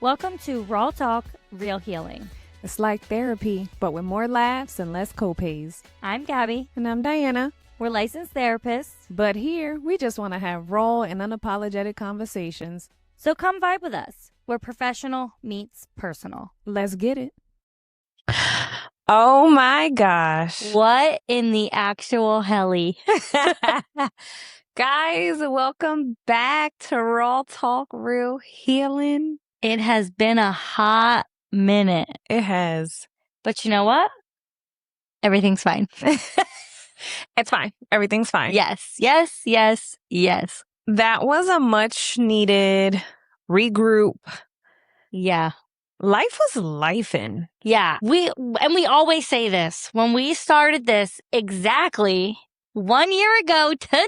Welcome to Raw Talk, Real Healing. It's like therapy, but with more laughs and less copays. I'm Gabby. And I'm Diana. We're licensed therapists. But here, we just want to have raw and unapologetic conversations. So come vibe with us, where professional meets personal. Let's get it. Oh my gosh. What in the actual helly? Guys, welcome back to Raw Talk, Real Healing. It has been a hot minute. It has. But you know what? Everything's fine. It's fine. Everything's fine. Yes. That was a much needed regroup. Yeah. Life was lifing. Yeah. We always say this. When we started this exactly 1 year ago today,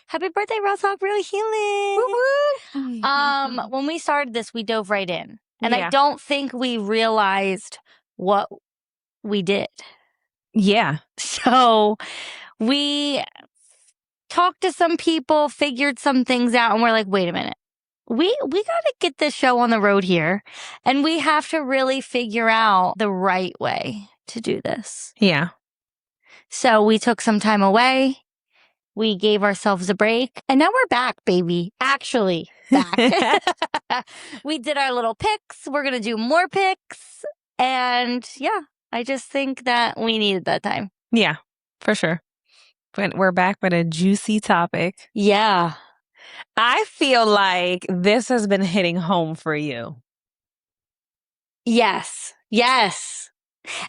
happy birthday, Raw Talk, Real Healing. Woo-woo. When we started this, we dove right in. And Yeah. I don't think we realized what we did. Yeah. So we talked to some people, figured some things out, and we're like, wait a minute. We got to get this show on the road here, and we have to really figure out the right way to do this. Yeah. So we took some time away. We gave ourselves a break, and now we're back, baby. Actually, back. We did our little picks. We're going to do more picks. And yeah, I just think that we needed that time. Yeah, for sure. But we're back with a juicy topic. Yeah. I feel like this has been hitting home for you. Yes.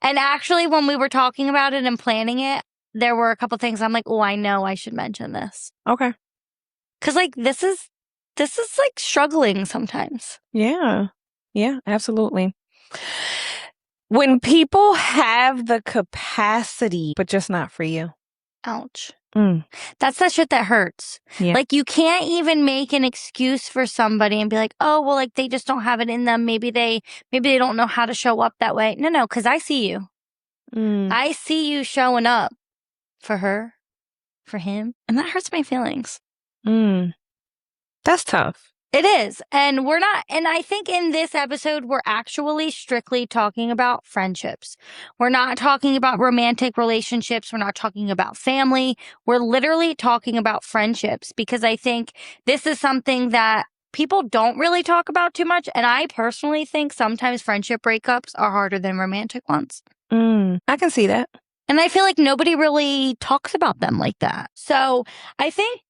And actually, when we were talking about it and planning it, there were a couple things I'm like, oh, I know I should mention this. Okay. Because like this is like struggling sometimes. Yeah, absolutely. When people have the capacity, but just not for you. Ouch. Mm. That's that shit that hurts. Yeah. Like you can't even make an excuse for somebody and be like, oh, well, like they just don't have it in them. Maybe they don't know how to show up that way. No, because I see you. I see you showing up for her, for him. And that hurts my feelings. That's tough. It is. And we're not, and I think in this episode, we're actually strictly talking about friendships. We're not talking about romantic relationships. We're not talking about family. We're literally talking about friendships because I think this is something that people don't really talk about too much. And I personally think sometimes friendship breakups are harder than romantic ones. I can see that. And I feel like nobody really talks about them like that. So I think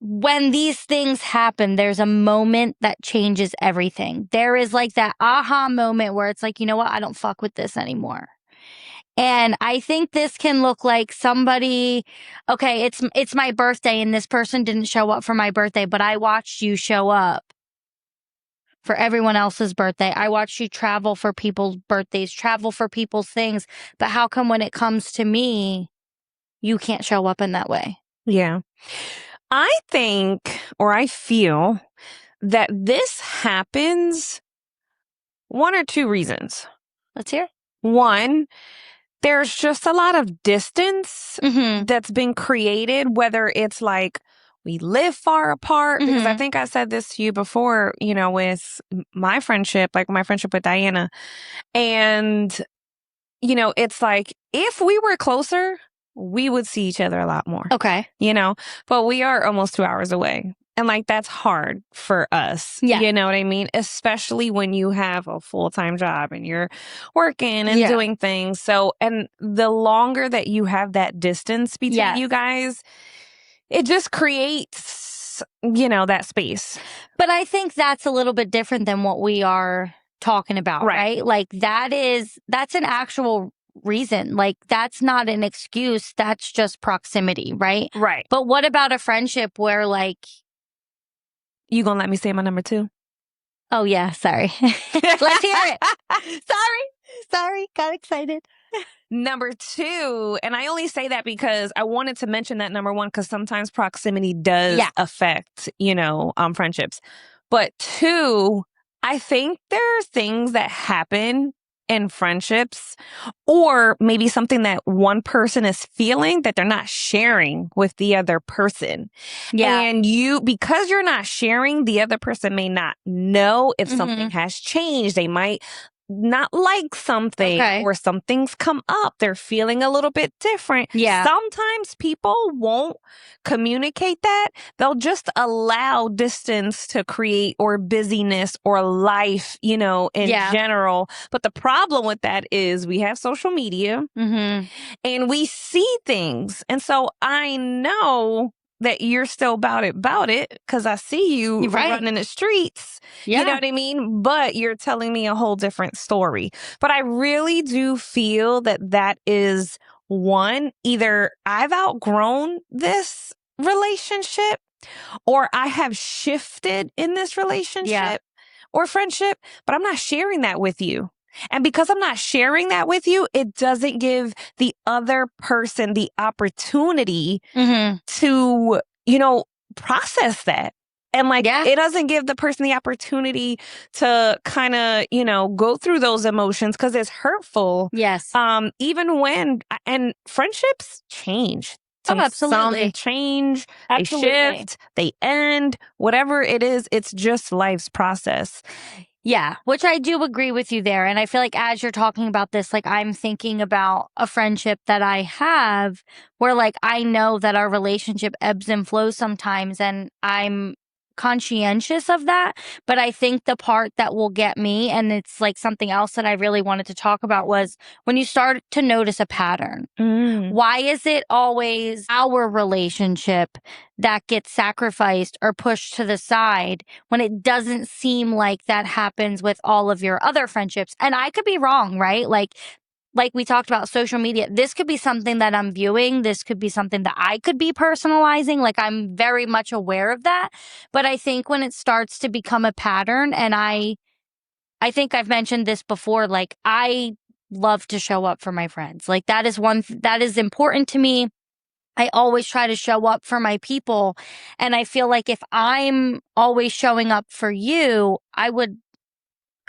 when these things happen, there's a moment that changes everything. There is like that aha moment where it's like, you know what? I don't fuck with this anymore. And I think this can look like somebody, okay, it's my birthday and this person didn't show up for my birthday, but I watched you show up for everyone else's birthday. I watched you travel for people's birthdays, travel for people's things. But how come when it comes to me, you can't show up in that way? Yeah. I think, or I feel that this happens one or two reasons. Let's hear it. One, there's just a lot of distance that's been created, whether it's like we live far apart, because I think I said this to you before, you know, with my friendship, like my friendship with Diana. And, you know, it's like if we were closer, we would see each other a lot more. Okay. You know, but we are almost 2 hours away. And like, that's hard for us. Yeah. You know what I mean? Especially when you have a full-time job and you're working and doing things. So, and the longer that you have that distance between you guys, it just creates, you know, that space. But I think that's a little bit different than what we are talking about, right? Like that's an actual reason. Like that's not an excuse. That's just proximity, right? Right. But what about a friendship where like... You gonna let me say my number two? Oh yeah, sorry. Let's hear it. Sorry. Got excited. Number two, and I only say that because I wanted to mention that number one, because sometimes proximity does affect, you know, friendships. But two, I think there are things that happen in friendships, or maybe something that one person is feeling that they're not sharing with the other person. Yeah. And because you're not sharing, the other person may not know if something has changed. They might not like something, or something's come up. They're feeling a little bit different. Yeah. Sometimes people won't communicate that. They'll just allow distance to create, or busyness, or life, in general. But the problem with that is we have social media and we see things. And so I know that you're still about it because I see you running the streets. Yeah. You know what I mean? But you're telling me a whole different story. But I really do feel that is one, either I've outgrown this relationship, or I have shifted in this relationship or friendship, but I'm not sharing that with you. And because I'm not sharing that with you, it doesn't give the other person the opportunity to, process that. And it doesn't give the person the opportunity to kind of, go through those emotions because it's hurtful. Yes. Even and friendships change. Absolutely. Some change, they shift, they end, whatever it is, it's just life's process. Yeah, which I do agree with you there. And I feel like as you're talking about this, I'm thinking about a friendship that I have where I know that our relationship ebbs and flows sometimes, and I'm conscientious of that. But I think the part that will get me, and it's something else that I really wanted to talk about, was when you start to notice a pattern. Why is it always our relationship that gets sacrificed or pushed to the side when it doesn't seem like that happens with all of your other friendships? And I could be wrong, right? Like we talked about social media, this could be something that I'm viewing. This could be something that I could be personalizing. I'm very much aware of that. But I think when it starts to become a pattern, and I think I've mentioned this before, I love to show up for my friends. That is that is important to me. I always try to show up for my people. And I feel like if I'm always showing up for you, I would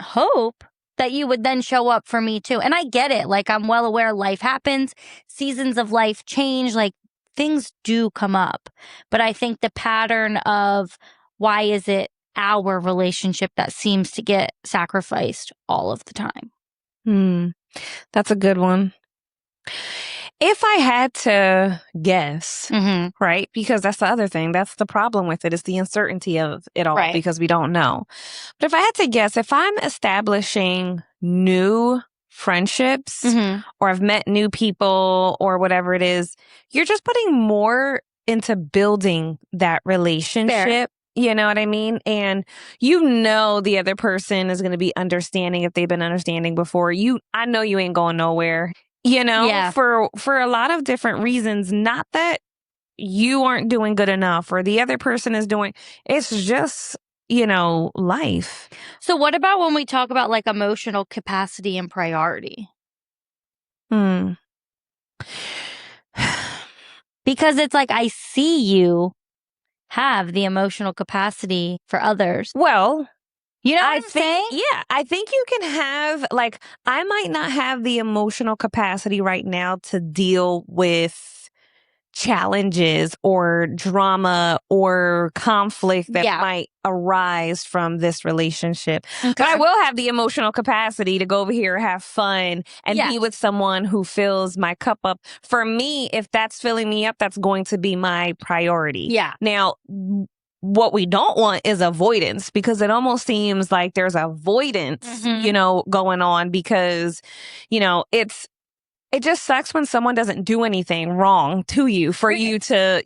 hope that you would then show up for me too. And I get it. I'm well aware life happens, seasons of life change, things do come up. But I think the pattern of why is it our relationship that seems to get sacrificed all of the time? That's a good one. If I had to guess, right? Because that's the other thing. That's the problem with it, is the uncertainty of it all, because we don't know. But if I had to guess, if I'm establishing new friendships, or I've met new people, or whatever it is, you're just putting more into building that relationship. Fair. You know what I mean? And the other person is going to be understanding if they've been understanding before. I know you ain't going nowhere. For a lot of different reasons. Not that you aren't doing good enough or the other person is doing, it's just, life. So what about when we talk about emotional capacity and priority? Because it's I see you have the emotional capacity for others. Well, you know what I'm saying? Yeah, I think you can have, I might not have the emotional capacity right now to deal with challenges or drama or conflict that might arise from this relationship. But I will have the emotional capacity to go over here, have fun, and be with someone who fills my cup up. For me, if that's filling me up, that's going to be my priority. Yeah. Now, what we don't want is avoidance, because it almost seems like there's avoidance, going on, because, it just sucks when someone doesn't do anything wrong to you for you to,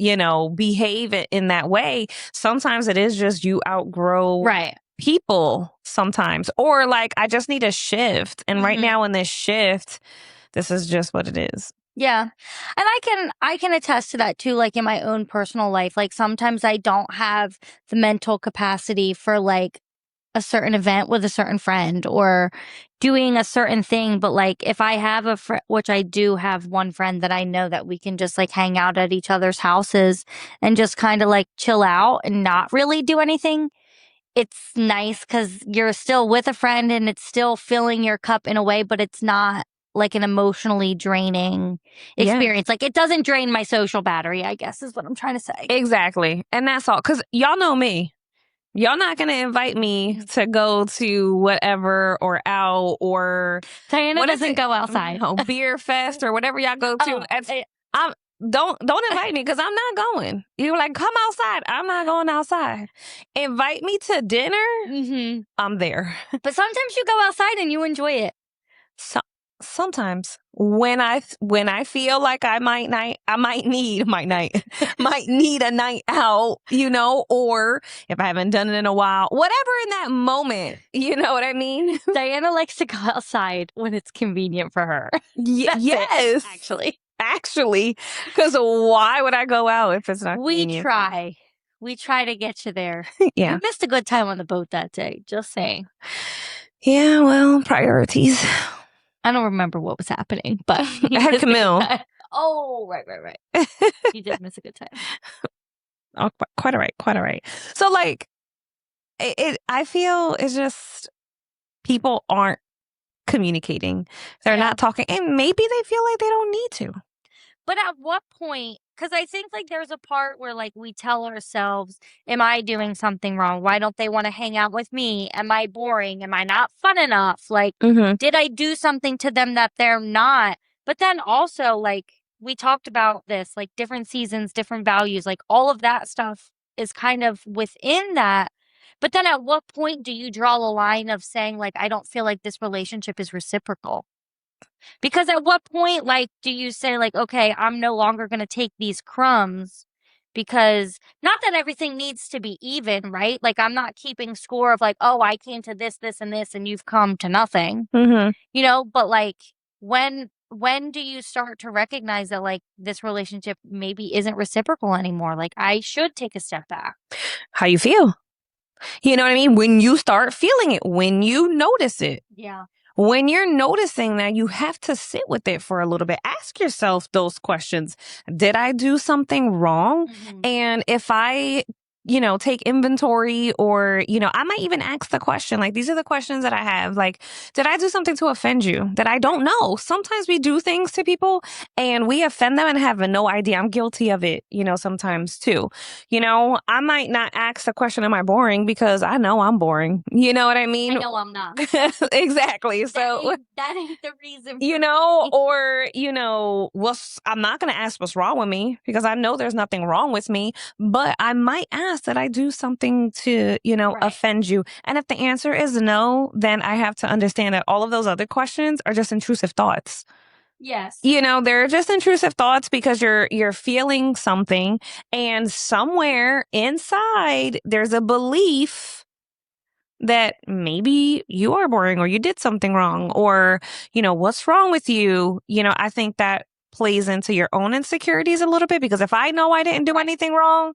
behave in that way. Sometimes it is just you outgrow people sometimes. Or I just need a shift. And right now in this shift, this is just what it is. Yeah. And I can attest to that too, in my own personal life. Sometimes I don't have the mental capacity for a certain event with a certain friend or doing a certain thing. But if I have a friend, which I do have one friend that I know that we can just hang out at each other's houses and just kind of chill out and not really do anything. it's nice because you're still with a friend and it's still filling your cup in a way, but it's not like an emotionally draining experience. Like, it doesn't drain my social battery, I guess is what I'm trying to say. Exactly. And that's all. Because y'all know me. Y'all not going to invite me to go to whatever or out or Diana doesn't go outside. Beer fest or whatever y'all go to. Don't invite me because I'm not going. You're like, come outside. I'm not going outside. Invite me to dinner. I'm there. But sometimes you go outside and you enjoy it. Sometimes when I feel like I might need a night out, or if I haven't done it in a while, whatever in that moment, you know what I mean? Diana likes to go outside when it's convenient for her. Yes, actually, because why would I go out if it's not convenient? We try to get you there. Yeah, you missed a good time on the boat that day. Just saying. Yeah, well, priorities. I don't remember what was happening, but I had Camille. Oh, right. You did miss a good time. Oh, quite all right. So, like, I feel it's just people aren't communicating. They're not talking, and maybe they feel like they don't need to. But at what point? Because I think like there's a part where like we tell ourselves, am I doing something wrong? Why don't they want to hang out with me? Am I boring? Am I not fun enough? Like, did I do something to them that they're not? But then also, like, we talked about this, like different seasons, different values, like all of that stuff is kind of within that. But then at what point do you draw the line of saying, like, I don't feel like this relationship is reciprocal? Because at what point, like, do you say, like, okay, I'm no longer going to take these crumbs because not that everything needs to be even, right? Like, I'm not keeping score of like, oh, I came to this, this, and this, and you've come to nothing, but like, when do you start to recognize that like this relationship maybe isn't reciprocal anymore? Like, I should take a step back. How you feel? You know what I mean? When you start feeling it, when you notice it. Yeah. When you're noticing that, you have to sit with it for a little bit. Ask yourself those questions. Did I do something wrong? And if I, take inventory or, I might even ask the question, like, these are the questions that I have. Like, did I do something to offend you that I don't know? Sometimes we do things to people and we offend them and have no idea. I'm guilty of it, sometimes too. I might not ask the question, am I boring? Because I know I'm boring. You know what I mean? I know I'm not. Exactly. So that ain't the reason. Or, I'm not going to ask what's wrong with me because I know there's nothing wrong with me, but I might ask that I do something to, offend you. And if the answer is no, then I have to understand that all of those other questions are just intrusive thoughts. Yes. They're just intrusive thoughts because you're feeling something and somewhere inside there's a belief that maybe you are boring or you did something wrong or, what's wrong with you? I think that plays into your own insecurities a little bit because if I know I didn't do anything wrong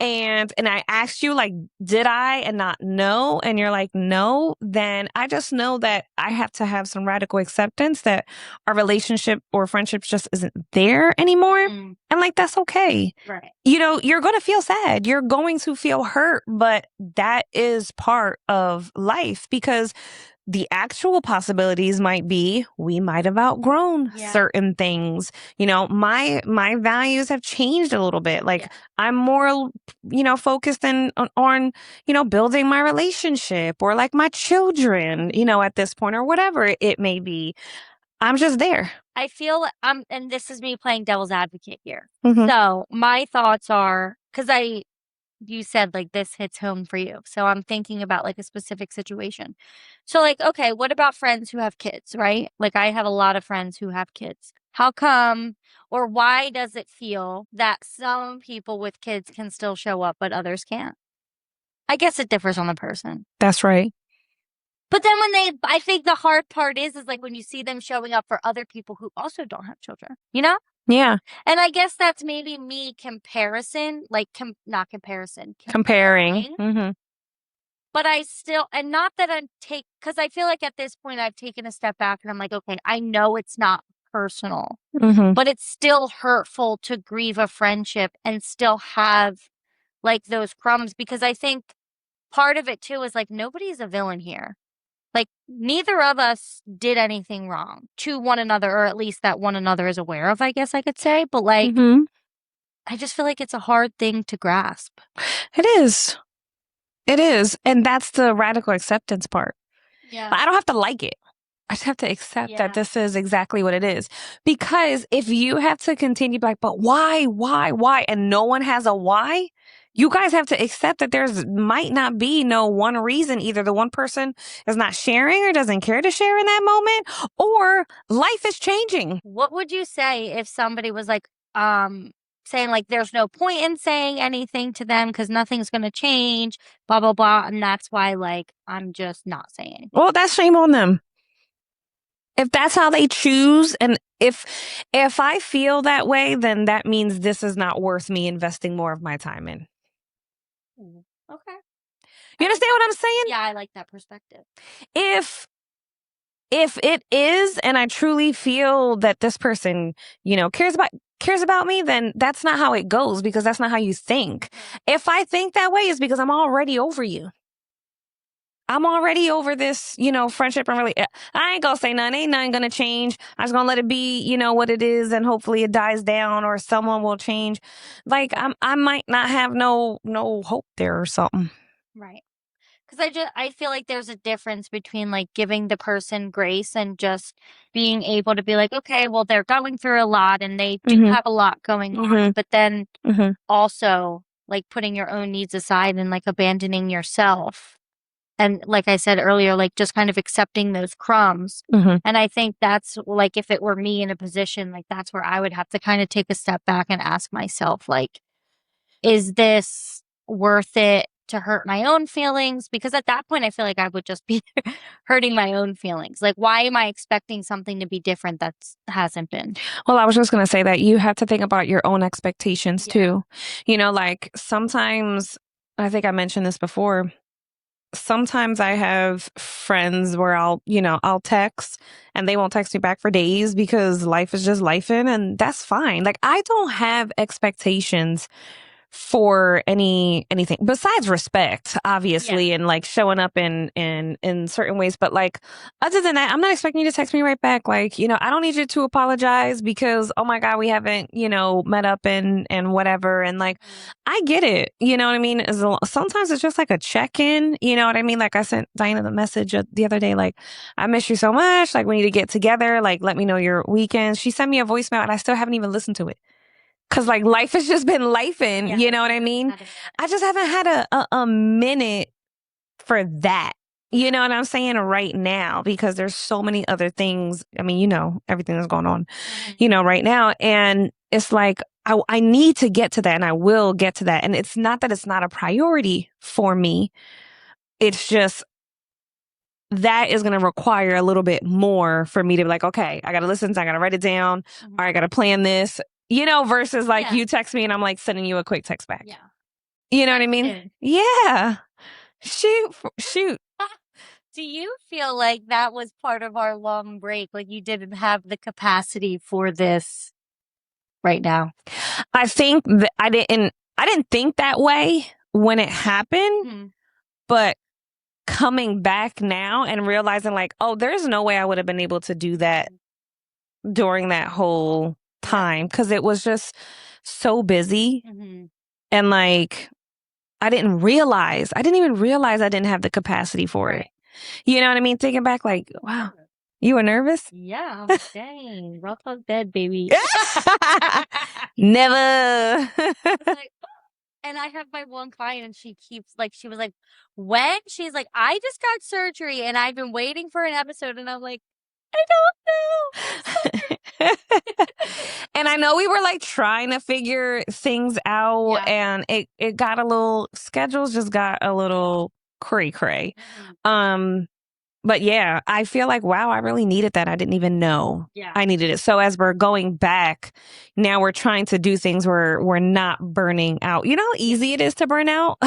and I asked you like, did I and not no, and you're like, no, then I just know that I have to have some radical acceptance that our relationship or friendship just isn't there anymore. And like, that's okay. Right. You're going to feel sad. You're going to feel hurt, but that is part of life because the actual possibilities might be we might have outgrown certain things. My values have changed a little bit. Like I'm more, focused on, building my relationship or like my children, at this point or whatever it may be. I'm just there. I feel and this is me playing devil's advocate here. So my thoughts are, because you said like this hits home for you. So I'm thinking about like a specific situation. So like, okay, what about friends who have kids, right? Like I have a lot of friends who have kids. How come or why does it feel that some people with kids can still show up, but others can't? I guess it differs on the person. That's right. But then I think the hard part is like when you see them showing up for other people who also don't have children, Yeah. And I guess that's maybe me comparison, like not comparison. Comparing. But I still, and not that because I feel like at this point I've taken a step back and I'm like, okay, I know it's not personal, but it's still hurtful to grieve a friendship and still have like those crumbs because I think part of it too is like, nobody's a villain here. Like, neither of us did anything wrong to one another, or at least that one another is aware of, I guess I could say. But like, I just feel like it's a hard thing to grasp. It is. It is. And that's the radical acceptance part. Yeah. I don't have to like it. I just have to accept that this is exactly what it is. Because if you have to continue like, but why, and no one has a why, you guys have to accept that there's might not be no one reason. Either the one person is not sharing or doesn't care to share in that moment, or life is changing. What would you say if somebody was like, saying like, there's no point in saying anything to them because nothing's going to change, blah, blah, blah. And that's why, like, I'm just not saying anything. Well, that's shame on them. If that's how they choose, and if I feel that way, then that means this is not worth me investing more of my time in. Okay. You understand what I'm saying? Yeah, I like that perspective. If it is, and I truly feel that this person, cares about me, then that's not how it goes, because that's not how you think. If I think that way, it's because I'm already over you. I'm already over this, friendship. I ain't gonna say nothing. Ain't nothing gonna change. I'm just gonna let it be, what it is, and hopefully it dies down or someone will change. Like, I might not have no hope there or something. Right. Because I feel like there's a difference between like giving the person grace and just being able to be like, okay, well, they're going through a lot and they do have a lot going on, but then also like putting your own needs aside and like abandoning yourself. And like I said earlier, like just kind of accepting those crumbs. And I think that's like, if it were me in a position, like that's where I would have to kind of take a step back and ask myself, like, is this worth it to hurt my own feelings? Because at that point, I feel like I would just be hurting my own feelings. Like, why am I expecting something to be different that hasn't been? Well, I was just going to say that you have to think about your own expectations too. Like sometimes, I think I mentioned this before, sometimes I have friends where I'll text and they won't text me back for days because life is just lifing, and that's fine. Like, I don't have expectations for anything besides respect, obviously, and like showing up in certain ways. But like, other than that, I'm not expecting you to text me right back. Like, I don't need you to apologize because, oh my God, we haven't, met up and whatever. And like, I get it. You know what I mean? Sometimes it's just like a check-in, you know what I mean? Like, I sent Diana the message the other day, like, I miss you so much. Like, we need to get together. Like, let me know your weekends. She sent me a voicemail and I still haven't even listened to it. Cause like life has just been lifing, you know what I mean? I just haven't had a minute for that. You know what I'm saying? Right now, because there's so many other things. I mean, everything that's going on, right now. And it's like, I need to get to that, and I will get to that. And it's not that it's not a priority for me. It's just that is going to require a little bit more for me to be like, okay, I got to listen. I got to write it down. Or I got to plan this. Versus like you text me and I'm like sending you a quick text back. Yeah. You know what I mean? Yeah. Shoot. Do you feel like that was part of our long break? Like you didn't have the capacity for this right now? I think that I didn't think that way when it happened, but coming back now and realizing like, oh, there's no way I would have been able to do that during that whole time, because it was just so busy. And like, I didn't even realize I didn't have the capacity for it. You know what I mean? Thinking back, like, wow, you were nervous? Yeah. Dang, rough hug bed, baby. Never. And I have my one client and she was like, when? She's like, I just got surgery and I've been waiting for an episode. And I'm like, I don't know. And I know we were like trying to figure things out, and it got schedules just got a little cray. But yeah, I feel like, wow, I really needed that. I didn't even know I needed it. So as we're going back, now we're trying to do things where we're not burning out. You know how easy it is to burn out?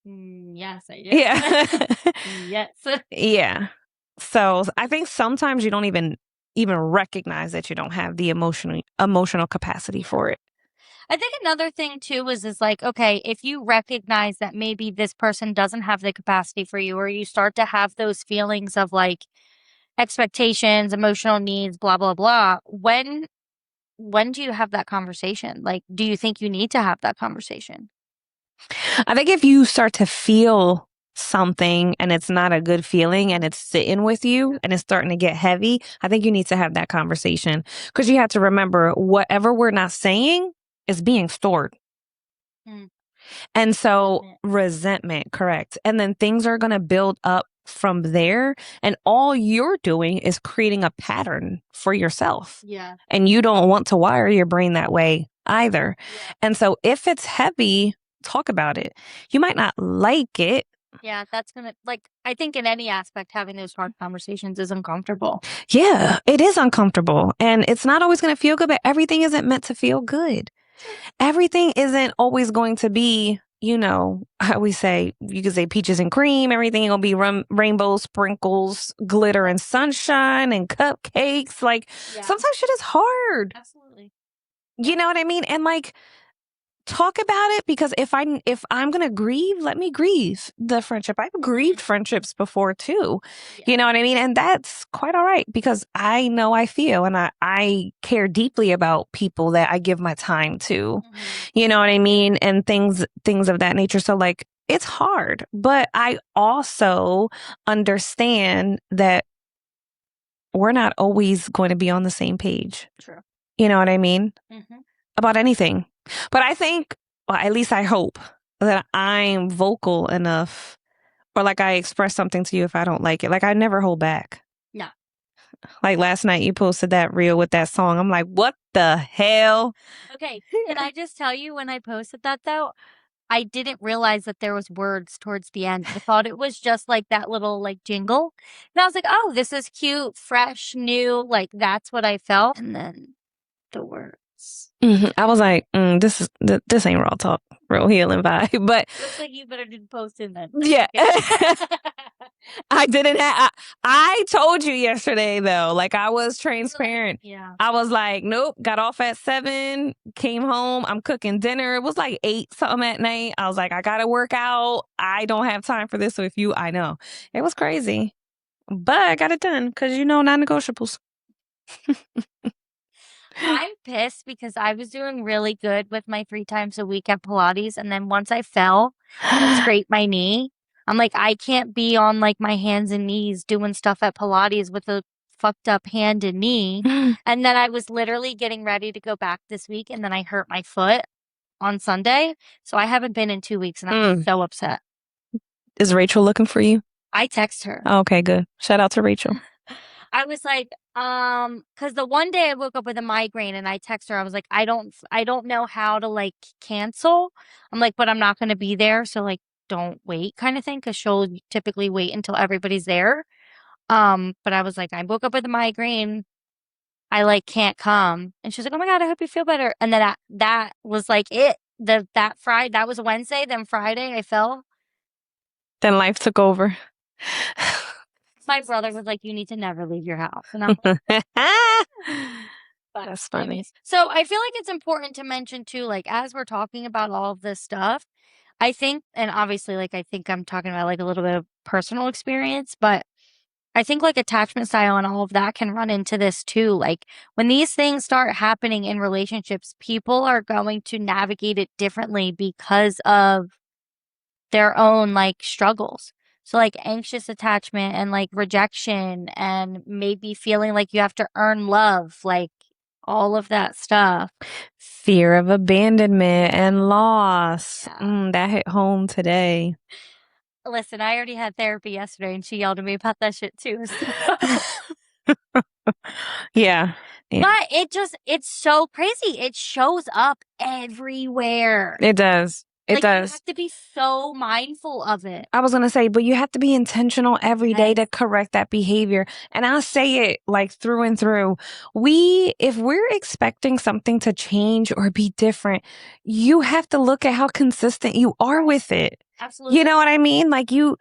Yes, I do. Yeah. Yes. Yeah. So I think sometimes you don't even recognize that you don't have the emotional capacity for it. I think another thing too is like, okay, if you recognize that maybe this person doesn't have the capacity for you, or you start to have those feelings of like expectations, emotional needs, blah, blah, blah, when do you have that conversation? Like, do you think you need to have that conversation? I think if you start to feel something and it's not a good feeling and it's sitting with you and it's starting to get heavy, I think you need to have that conversation, because you have to remember whatever we're not saying is being stored. And so resentment, correct. And then things are going to build up from there. And all you're doing is creating a pattern for yourself. Yeah. And you don't want to wire your brain that way either. Yeah. And so if it's heavy, talk about it. You might not like it. Yeah, that's going to, like, I think in any aspect, having those hard conversations is uncomfortable. Yeah, it is uncomfortable. And it's not always going to feel good, but everything isn't meant to feel good. Everything isn't always going to be, you know, how we say, you could say peaches and cream. Everything will be rainbows, sprinkles, glitter and sunshine and cupcakes. Like, sometimes shit is hard. Absolutely. You know what I mean? And like, talk about it, because if I'm going to grieve, let me grieve the friendship. I've grieved friendships before too. Yeah. You know what I mean? And that's quite all right, because I know I feel and I care deeply about people that I give my time to. You know what I mean? And things of that nature. So like, it's hard, but I also understand that we're not always going to be on the same page. True. You know what I mean? About anything. But I think, or at least I hope, that I'm vocal enough, or like I express something to you if I don't like it. Like, I never hold back. No. Like last night you posted that reel with that song. I'm like, what the hell? Okay. Can I just tell you, when I posted that though, I didn't realize that there was words towards the end. I thought it was just like that little like jingle. And I was like, oh, this is cute, fresh, new. Like, that's what I felt. And then the words. I was like, this ain't raw talk, real healing vibe. But looks like you better do the posting then. Yeah. I didn't have, I told you yesterday though, like I was transparent. Yeah. I was like, nope, got off at 7, came home, I'm cooking dinner. It was like 8 something at night. I was like, I gotta work out. I don't have time for this with you. I know. It was crazy, but I got it done, because non-negotiables. I'm pissed because I was doing really good with my 3 times a week at Pilates. And then once I fell and scraped my knee, I'm like, I can't be on like my hands and knees doing stuff at Pilates with a fucked up hand and knee. And then I was literally getting ready to go back this week, and then I hurt my foot on Sunday. So I haven't been in 2 weeks, and I'm so upset. Is Rachel looking for you? I text her. Okay, good. Shout out to Rachel. I was like, because the one day I woke up with a migraine and I text her, I was like, I don't know how to like cancel. I'm like, but I'm not going to be there. So like, don't wait, kind of thing. Cause she'll typically wait until everybody's there. But I was like, I woke up with a migraine. I like can't come. And she's like, oh my God, I hope you feel better. And then that was like it. That Friday, that was Wednesday. Then Friday I fell. Then life took over. My brother was like, you need to never leave your house. And I'm like, that's funny. So I feel like it's important to mention too, like, as we're talking about all of this stuff, I think, and obviously, like, I think I'm talking about like a little bit of personal experience, but I think like attachment style and all of that can run into this too. Like, when these things start happening in relationships, people are going to navigate it differently because of their own like struggles. So like anxious attachment and like rejection and maybe feeling like you have to earn love, like all of that stuff. Fear of abandonment and loss. Yeah. That hit home today. Listen, I already had therapy yesterday and she yelled at me about that shit too. Yeah. But it's so crazy. It shows up everywhere. It does. It does. You have to be so mindful of it. I was going to say, but you have to be intentional every day to correct that behavior. And I'll say it like through and through. If we're expecting something to change or be different, you have to look at how consistent you are with it. Absolutely. You know what I mean? Like you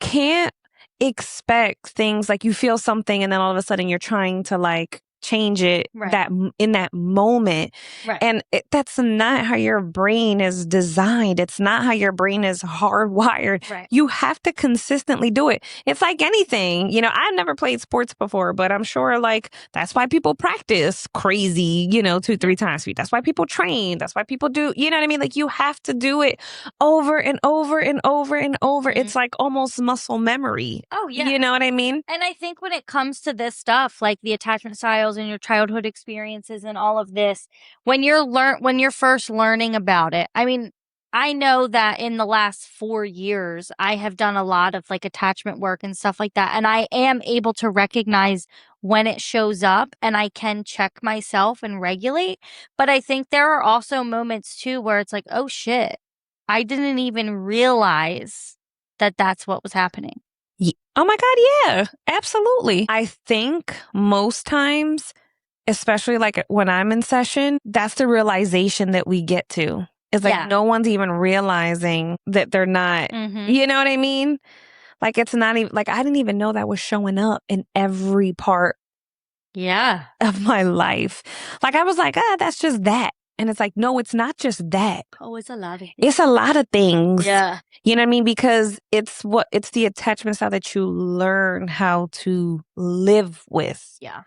can't expect things like you feel something and then all of a sudden you're trying to like change it Right. in that moment. Right. And that's not how your brain is designed. It's not how your brain is hardwired. Right. You have to consistently do it. It's like anything. You know, I've never played sports before, but I'm sure like that's why people practice crazy, 2-3 times a week. That's why people train. That's why people do, you know what I mean? Like you have to do it over and over and over and over. It's like almost muscle memory. Oh, yeah. You know what I mean? And I think when it comes to this stuff, like the attachment styles and your childhood experiences and all of this, when you're first learning about it, I mean, I know that in the last 4 years, I have done a lot of like attachment work and stuff like that. And I am able to recognize when it shows up and I can check myself and regulate. But I think there are also moments too where it's like, oh shit, I didn't even realize that that's what was happening. Oh my God, yeah, absolutely. I think most times, especially like when I'm in session, that's the realization that we get to. It's like no one's even realizing that they're not, you know what I mean? Like it's not even, like I didn't even know that was showing up in every part of my life. Like I was like, that's just that. And it's like, no, it's not just that. Oh, it's a lot of things. It's a lot of things. Yeah. You know what I mean? Because it's the attachment style that you learn how to live with. Yeah.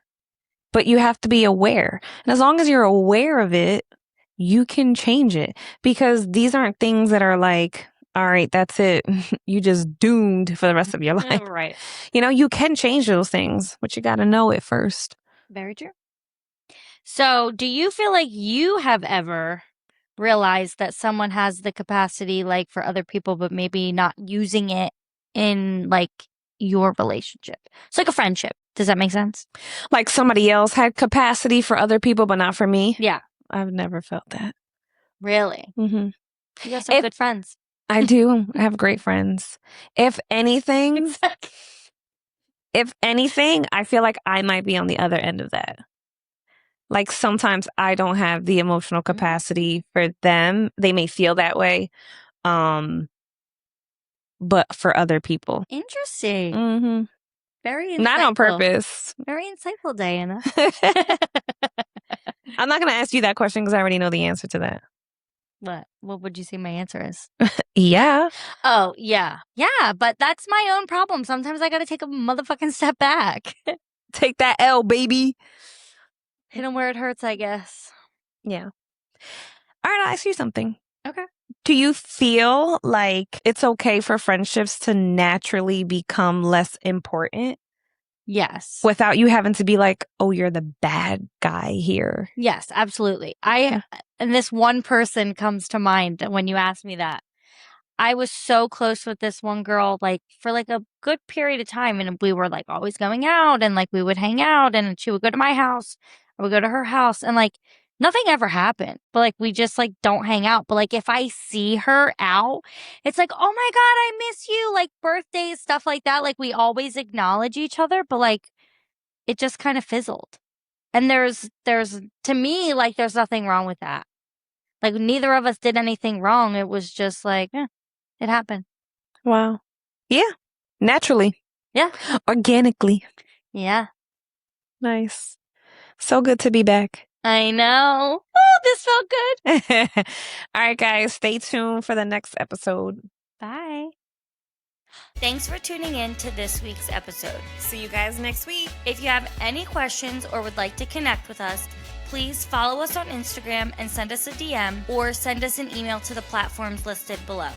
But you have to be aware. And as long as you're aware of it, you can change it. Because these aren't things that are like, all right, that's it. You just doomed for the rest of your life. Right. You can change those things, but you got to know it first. Very true. So, do you feel like you have ever realized that someone has the capacity like for other people, but maybe not using it in like your relationship? It's like a friendship. Does that make sense? Like somebody else had capacity for other people, but not for me? Yeah. I've never felt that. Really? Mm-hmm. You got some good friends. I do. I have great friends. If anything, I feel like I might be on the other end of that. Like sometimes I don't have the emotional capacity for them. They may feel that way. But for other people. Interesting. Mm-hmm. Very insightful. Not on purpose. Very insightful, Diana. I'm not going to ask you that question because I already know the answer to that. What? What would you say my answer is? Yeah. Oh, yeah. Yeah, but that's my own problem. Sometimes I got to take a motherfucking step back. Take that L, baby. Hit them where it hurts, I guess. Yeah. All right, I'll ask you something. Okay. Do you feel like it's okay for friendships to naturally become less important? Yes. Without you having to be like, oh, you're the bad guy here. Yes, absolutely. And this one person comes to mind when you ask me that. I was so close with this one girl, like for like a good period of time. And we were like always going out and like we would hang out and she would go to my house. I would go to her house and like nothing ever happened. But like we just like don't hang out. But like if I see her out, it's like, oh my God, I miss you. Like birthdays, stuff like that. Like we always acknowledge each other, but like it just kind of fizzled. And there's to me, like there's nothing wrong with that. Like neither of us did anything wrong. It was just like, it happened. Wow. Yeah. Naturally. Yeah. Organically. Yeah. Nice. So good to be back. I know. Oh, this felt good. All right, guys. Stay tuned for the next episode. Bye. Thanks for tuning in to this week's episode. See you guys next week. If you have any questions or would like to connect with us, please follow us on Instagram and send us a DM or send us an email to the platforms listed below.